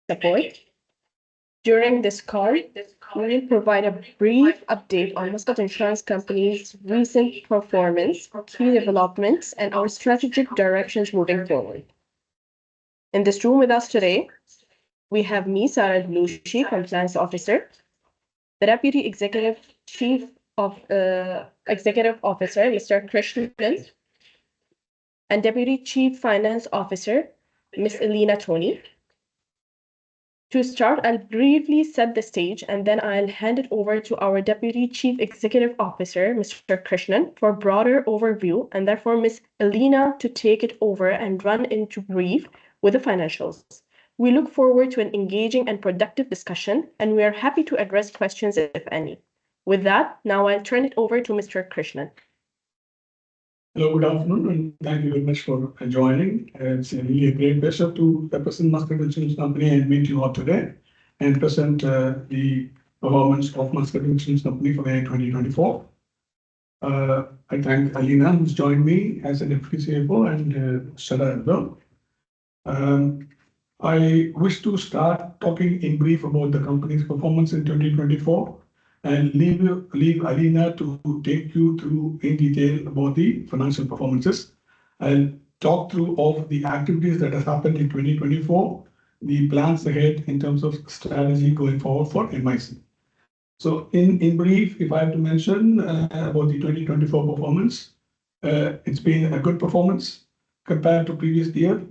support. During this call, we will provide a brief update on Muscat Insurance Company's recent performance, key developments, and our strategic directions moving forward. In this room with us today, we have me, Sarah Blushi, Compliance Officer, the Deputy Executive Officer, Mr. Krishnan, and Deputy Chief Finance Officer, Ms. Elena Tony. To start, I'll briefly set the stage and then I'll hand it over to our Deputy Chief Executive Officer, Mr. Krishnan, for a broader overview, and therefore Ms. Elena to take it over and run into brief with the financials. We look forward to an engaging and productive discussion, and we are happy to address questions if any. With that, now I'll turn it over to Mr. Krishnan. Hello, good afternoon, and thank you very much for joining. It's really a great pleasure to represent Muscat Insurance Company and meet you all today and present the performance of Muscat Insurance Company for the year 2024. I thank Alina, who's joined me as a Deputy CFO, and Shada as well. I wish to start talking in brief about the company's performance in 2024 and leave Alina to take you through in detail about the financial performances. I'll talk through all of the activities that have happened in 2024, the plans ahead in terms of strategy going forward for MIC. So in brief, if I have to mention about the 2024 performance, it's been a good performance compared to previous year.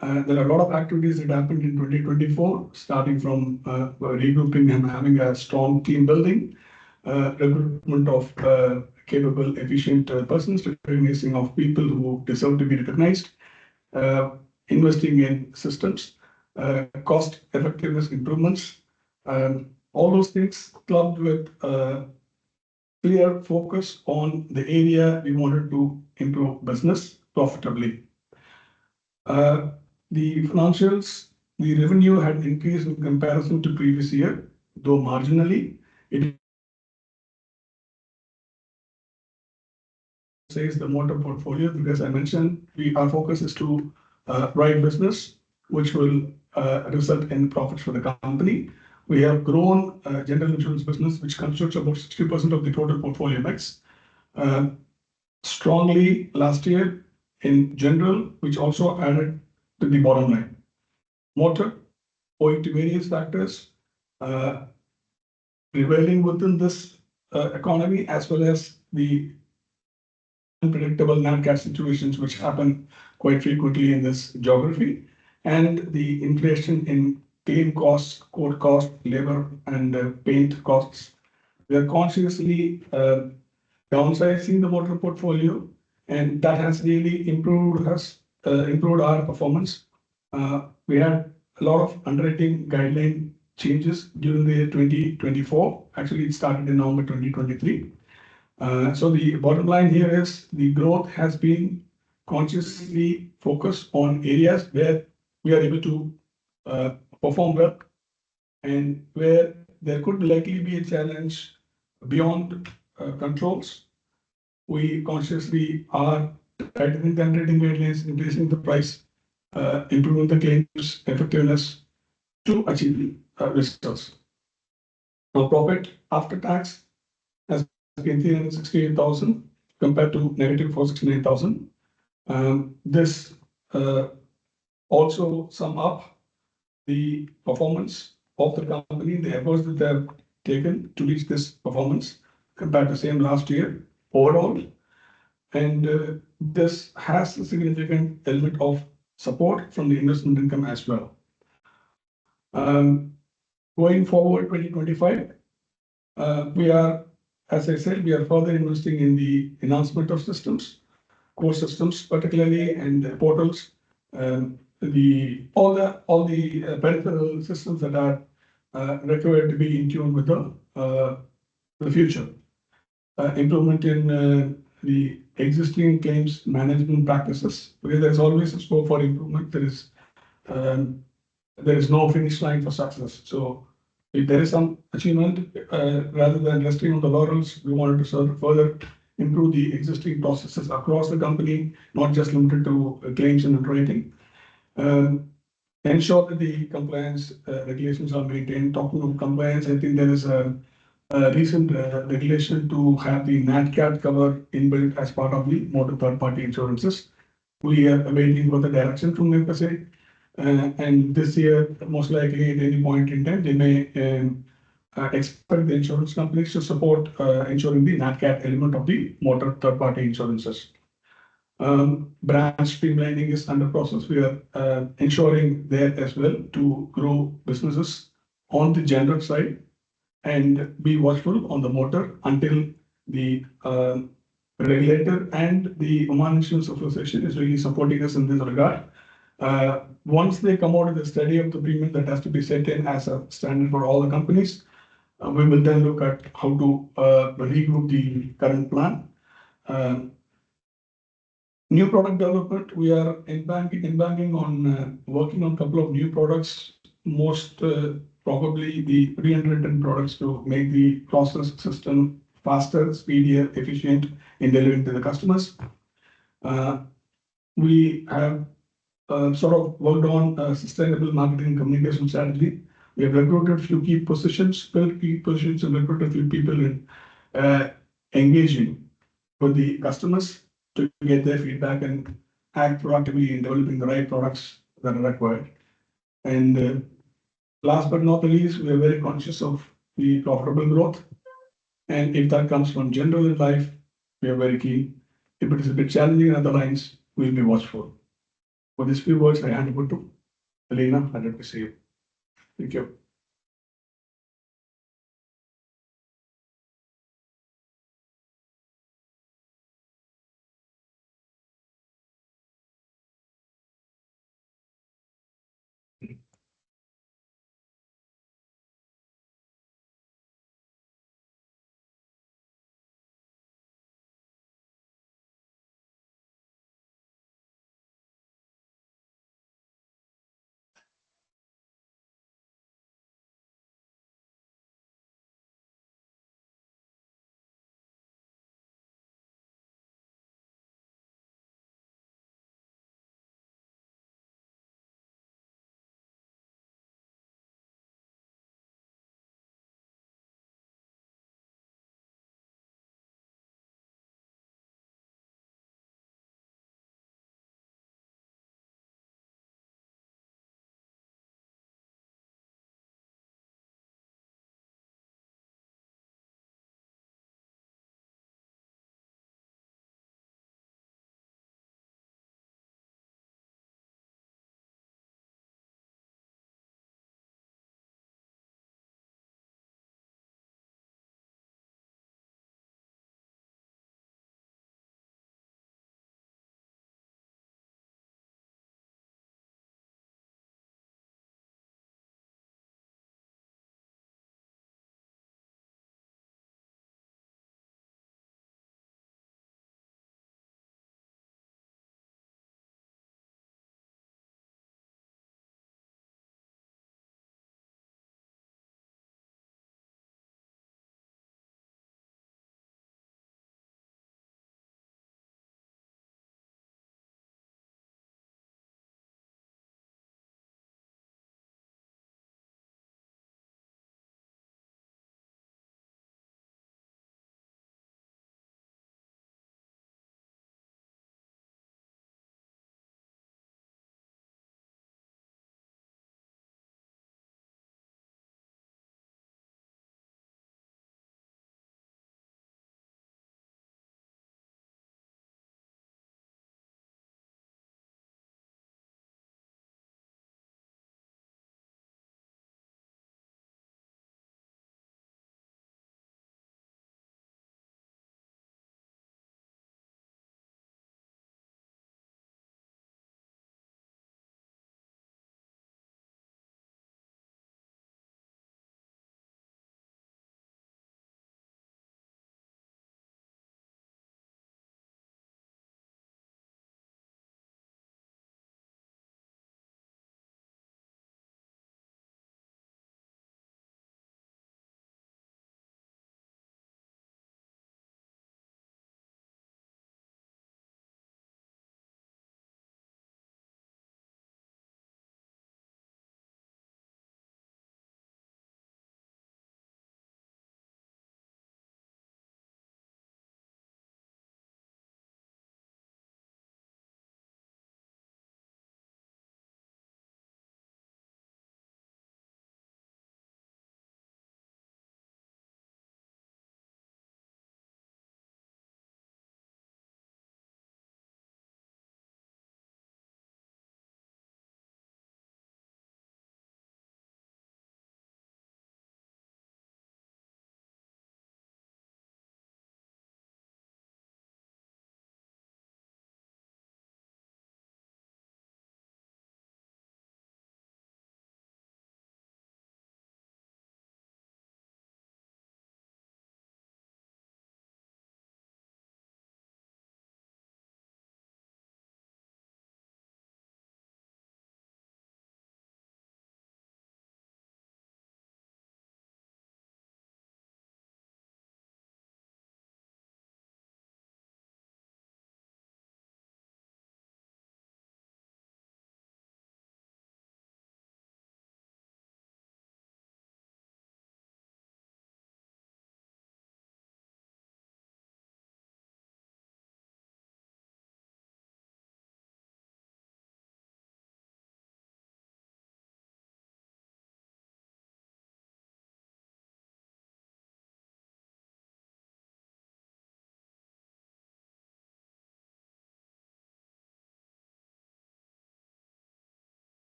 There are a lot of activities that happened in 2024, starting from regrouping and having a strong team building, recruitment of capable, efficient persons, recognizing of people who deserve to be recognized, investing in systems, cost effectiveness improvements, all those things clubbed with clear focus on the area we wanted to improve business profitably. The financials, the revenue had increased in comparison to previous year, though marginally. It says the motor portfolio, because I mentioned our focus is to write business, which will result in profits for the company. We have grown general insurance business, which constitutes about 60% of the total portfolio mix, strongly last year in general, which also added to the bottom line. Motor, owing to various factors prevailing within this economy, as well as the unpredictable NatCat situations which happen quite frequently in this geography, and the inflation in claim costs, court cost, labor, and paint costs. We are consciously downsizing the motor portfolio, and that has really improved our performance. We had a lot of underwriting guideline changes during the year 2024. Actually, it started in November 2023. So the bottom line here is the growth has been consciously focused on areas where we are able to perform well and where there could likely be a challenge beyond controls. We consciously are tightening the underwriting guidelines, increasing the price, improving the claims effectiveness to achieve results. Now, profit after tax has been 368,000 compared to negative 469,000. This also sum up the performance of the company, the efforts that they have taken to reach this performance compared to same last year overall. And this has a significant element of support from the investment income as well. Going forward, 2025, we are, as I said, we are further investing in the enhancement of systems, core systems particularly, and portals, all the peripheral systems that are required to be in tune with the future. Improvement in the existing claims management practices, because there's always a scope for improvement. There is no finish line for success. So if there is some achievement, rather than resting on the laurels, we wanted to further improve the existing processes across the company, not just limited to claims and underwriting. ensure that the compliance regulations are maintained. Talking of compliance, I think there is a recent regulation to have the NatCat cover inbuilt as part of the motor third-party insurances. We are awaiting for the direction from FSA. And this year, most likely at any point in time, they may expect the insurance companies to support ensuring the NatCat element of the motor third-party insurances. Branch streamlining is under process. We are ensuring there as well to grow businesses on the general side and be watchful on the motor until the regulator and the Oman Insurance Association is really supporting us in this regard. Once they come out with a study of the premium that has to be set in as a standard for all the companies, we will then look at how to regroup the current plan. New product development, we are embarking on working on a couple of new products, most probably the re-underwritten products to make the process system faster, speedier, efficient in delivering to the customers. We have sort of worked on a sustainable marketing and communication strategy. We have recruited few key positions, filled key positions, and recruited few people in engaging with the customers to get their feedback and act proactively in developing the right products that are required. And last but not the least, we are very conscious of the profitable growth. And if that comes from general in life, we are very keen. If it is a bit challenging in other lines, we'll be watchful. For these few words, I hand over to Elena. I'd like to see you. Thank you.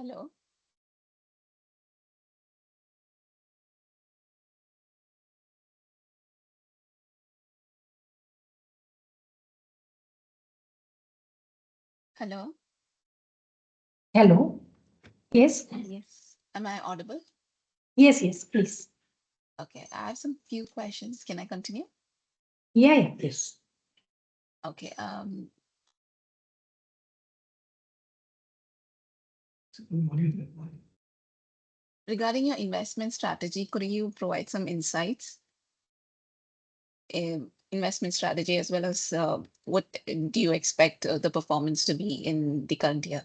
Hello. Hello. Hello. Yes. Yes. Am I audible? Yes, yes, please. Okay. I have some few questions. Can I continue? Yeah, yeah, please. Okay. Regarding your investment strategy, could you provide some insights in investment strategy as well as what do you expect the performance to be in the current year?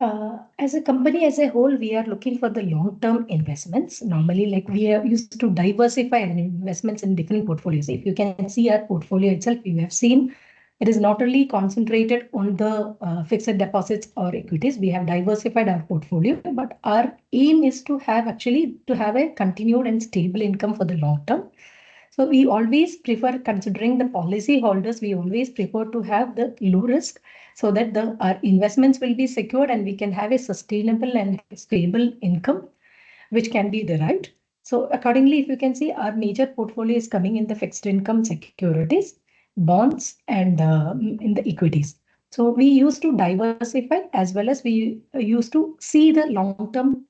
As a company as a whole, we are looking for the long-term investments. Normally, like we are used to diversify our investments in different portfolios. If you can see our portfolio itself, you have seen it is not only concentrated on the fixed deposits or equities. We have diversified our portfolio, but our aim is to have actually to have a continued and stable income for the long term. So we always prefer, considering the policy holders, we always prefer to have the low risk so that our investments will be secured and we can have a sustainable and stable income which can be derived. So accordingly, if you can see, our major portfolio is coming in the fixed income securities, bonds, and in the equities. So we used to diversify as well as we used to see the long-term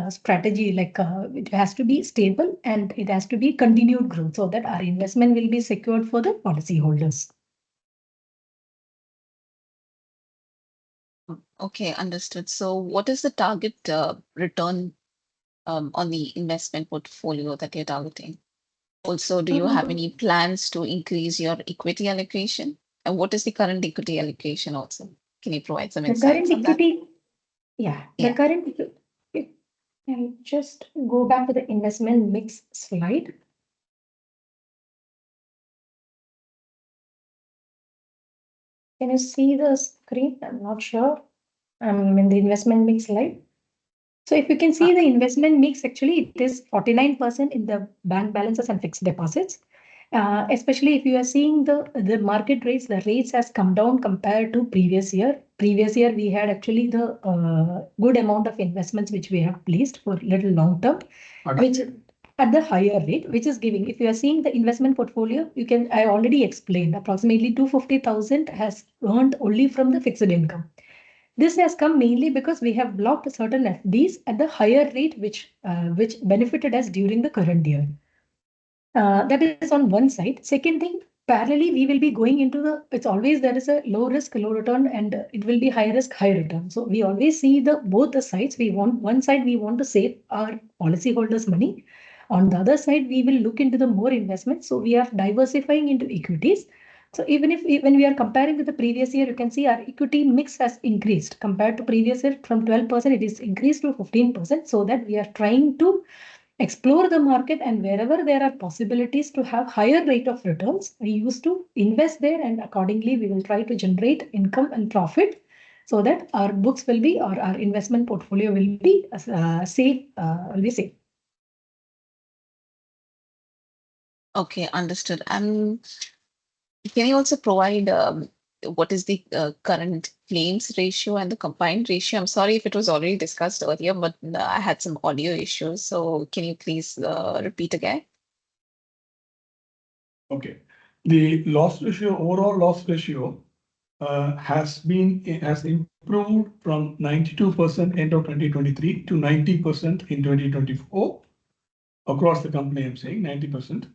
strategy, like it has to be stable and it has to be continued growth so that our investment will be secured for the policyholders. Okay, understood. So what is the target return on the investment portfolio that you're targeting? Also, do you have any plans to increase your equity allocation? And what is the current equity allocation also? Can you provide some The current insights on that? equity, yeah, the Yeah. current, I'll just go back to the investment mix slide. Can you see the screen? I'm not sure. I'm in the investment mix slide. So if you can Uh, see the investment mix, actually it is 49% in the bank balances and fixed deposits. Especially if you are seeing the market rates, the rates has come down compared to previous year. Previous year we had actually the good amount of investments which we have placed for little long term, which at the higher rate, which is giving. If you are seeing the investment portfolio, you can, I already explained, approximately 250,000 has earned only from the fixed income. This has come mainly because we have blocked certain FDs at the higher rate, which benefited us during the current year. That is on one side. Second thing, parallelly, we will be going into the, it's always there is a low risk, low return, and it will be high risk, high return. So we always see the both the sides. We want one side, we want to save our policyholders' money. On the other side, we will look into the more investments. So we are diversifying into equities. So even if when we are comparing with the previous year, you can see our equity mix has increased compared to previous year from 12%, it is increased to 15%. So that we are trying to explore the market, and wherever there are possibilities to have higher rate of returns, we used to invest there, and accordingly we will try to generate income and profit so that our books will be, or our investment portfolio will be safe, will be safe. Okay, understood. Can you also provide what is the current claims ratio and the combined ratio? I'm sorry if it was already discussed earlier, but I had some audio issues. So can you please repeat again? Okay. The loss ratio, overall loss ratio, has improved from 92% end of 2023 to 90% in 2024. Across the company, I'm saying 90%.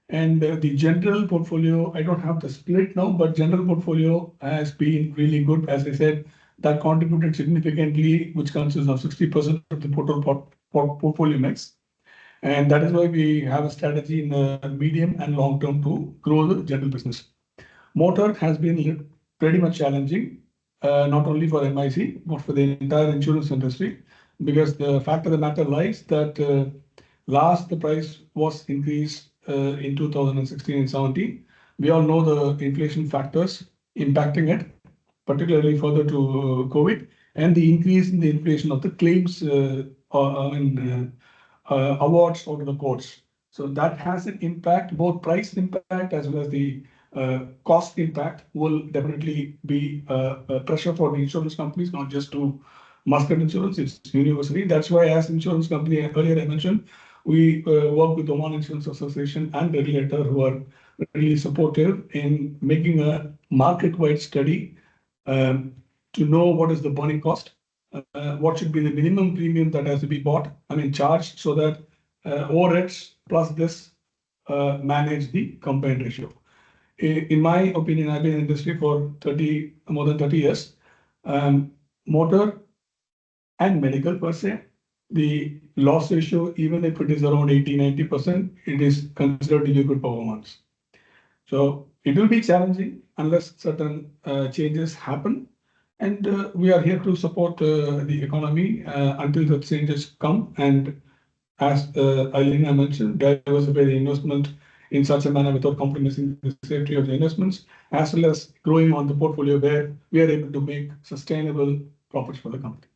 And the general portfolio, I don't have the split now, but general portfolio has been really good. As I said, that contributed significantly, which consists of 60% of the total portfolio mix. And that is why we have a strategy in the medium and long term to grow the general business. Motor has been pretty much challenging, not only for MIC, but for the entire insurance industry, because the fact of the matter lies that last the price was increased in 2016 and 17. We all know the inflation factors impacting it, particularly further to COVID, and the increase in the inflation of the claims awards out of the courts. So that has an impact, both price impact as well as the cost impact will definitely be a pressure for the insurance companies, not just to Muscat Insurance, it's university. That's why, as insurance company, earlier I mentioned, we work with Oman Insurance Association and regulator who are really supportive in making a market-wide study to know what is the burning cost, what should be the minimum premium that has to be bought, charged, so that overheads plus this manage the combined ratio. In my opinion, I've been in the industry for more than 30 years. Motor and medical per se, the loss ratio, even if it is around 80-90%, it is considered to be good performance. So it will be challenging unless certain changes happen. And we are here to support the economy until the changes come. And as Alina mentioned, diversify the investment in such a manner without compromising the safety of the investments, as well as growing on the portfolio where we are able to make sustainable profits for the company.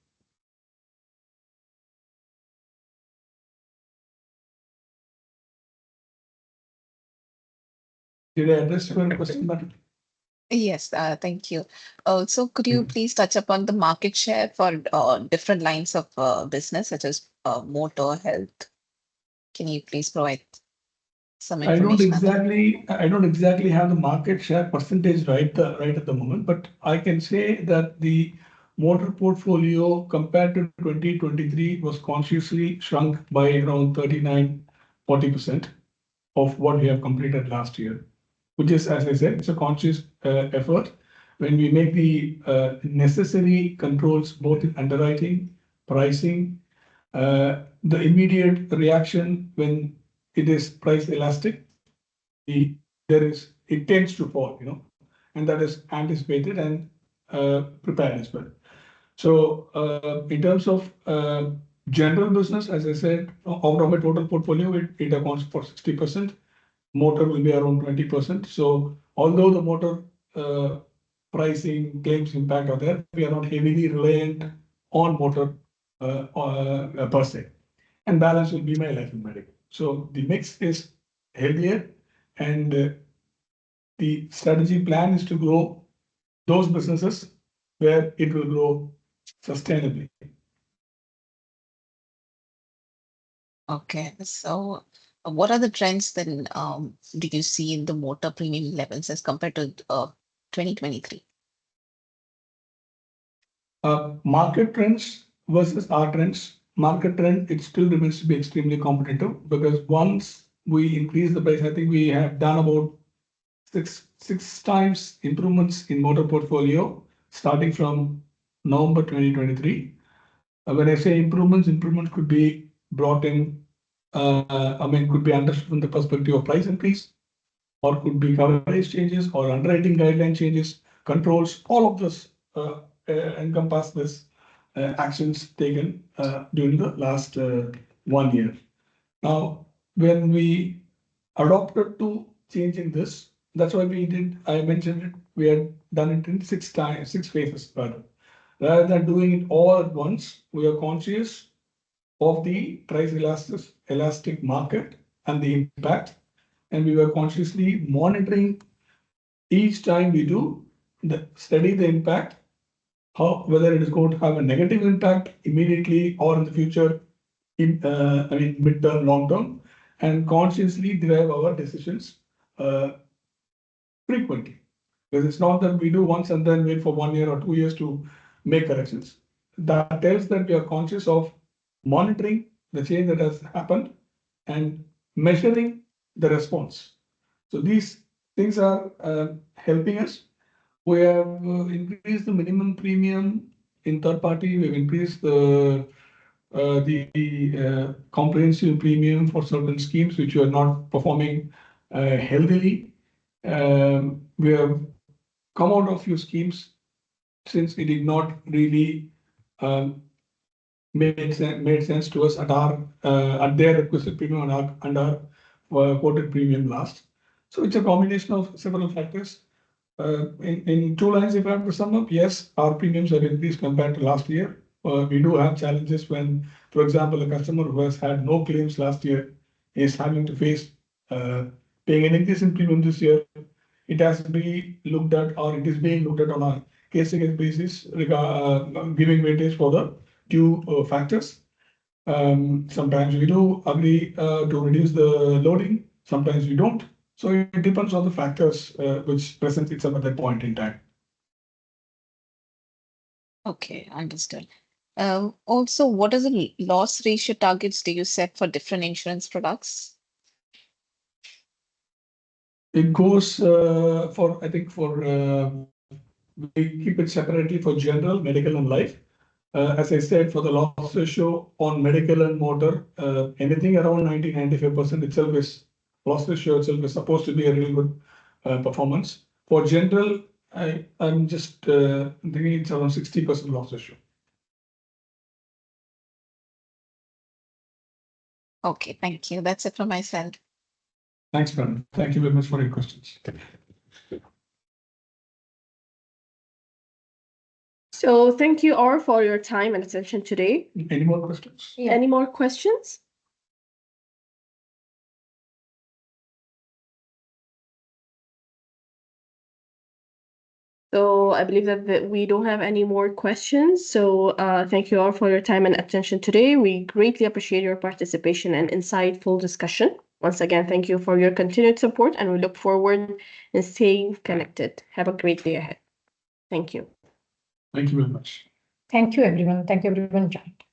Did I address your question, madam? Yes, thank you. So could you please touch upon the market share for different lines of business, such as motor, health? Can you please provide some I don't information on that? exactly have the market share percentage right at the moment, but I can say that the motor portfolio compared to 2023 was consciously shrunk by around 39-40% of what we have completed last year, which is, as I said, it's a conscious effort. When we make the necessary controls, both in underwriting, pricing, the immediate reaction when it is price elastic, it tends to fall, and that is anticipated and prepared as well. So in terms of general business, as I said, out of a total portfolio, it accounts for 60%. Motor will be around 20%. So although the motor pricing claims impact are there, we are not heavily reliant on motor per se. And balance will be my life and medical. So the mix is heavier, and the strategy plan is to grow those businesses where it will grow sustainably. Okay, so what are the trends then do you see in the motor premium levels as compared to 2023? Market trends versus our trends. Market trend, it still remains to be extremely competitive, because once we increase the price, I think we have done about six times improvements in motor portfolio starting from November 2023. When I say improvements could be brought in, could be understood from the perspective of price increase, or could be coverage changes or underwriting guideline changes, controls. All of this encompass this actions taken during the last 1 year. Now, when we adopted to changing this, that's why I mentioned it, we had done it in 6 phases rather. Rather than doing it all at once, we are conscious of the price elastic market and the impact, and we were consciously monitoring each time we do study the impact, whether it is going to have a negative impact immediately or in the future, midterm, long term, and consciously derive our decisions frequently. Because it's not that we do once and then wait for 1 year or 2 years to make corrections. That tells that we are conscious of monitoring the change that has happened and measuring the response. So these things are helping us. We have increased the minimum premium in third party. We've increased the comprehensive premium for certain schemes which were not performing healthily. We have come out of few schemes since it did not really made sense to us at their requested premium and our quoted premium last. So it's a combination of several factors. In 2 lines, if I have to sum up, yes, our premiums have increased compared to last year. We do have challenges when, for example, a customer who has had no claims last year is having to face paying an increase in premium this year. It has to be looked at, or it is being looked at on a case-to-case basis, giving weightage for the two factors. Sometimes we do agree to reduce the loading, sometimes we don't. So it depends on the factors which present itself at that point in time. Okay, understood. Also, what are the loss ratio targets do you set for different insurance products? It goes for, I think we keep it separately for general, medical and life. As I said, for the loss ratio on medical and motor, anything around 90-95% itself is loss ratio itself is supposed to be a really good performance. For general, I'm just thinking it's around 60% loss ratio. Okay, thank you. That's it from my side. Thanks, Brandon. Thank you very much for your questions. So thank you all for your time and attention today. Any more questions? Yeah. Any more questions? So I believe that we don't have any more questions. So thank you all for your time and attention today. We greatly appreciate your participation and insightful discussion. Once again, thank you for your continued support, and we look forward in staying connected. Have a great day ahead. Thank you. Thank you very much. Thank you, everyone. Thank you, everyone joined.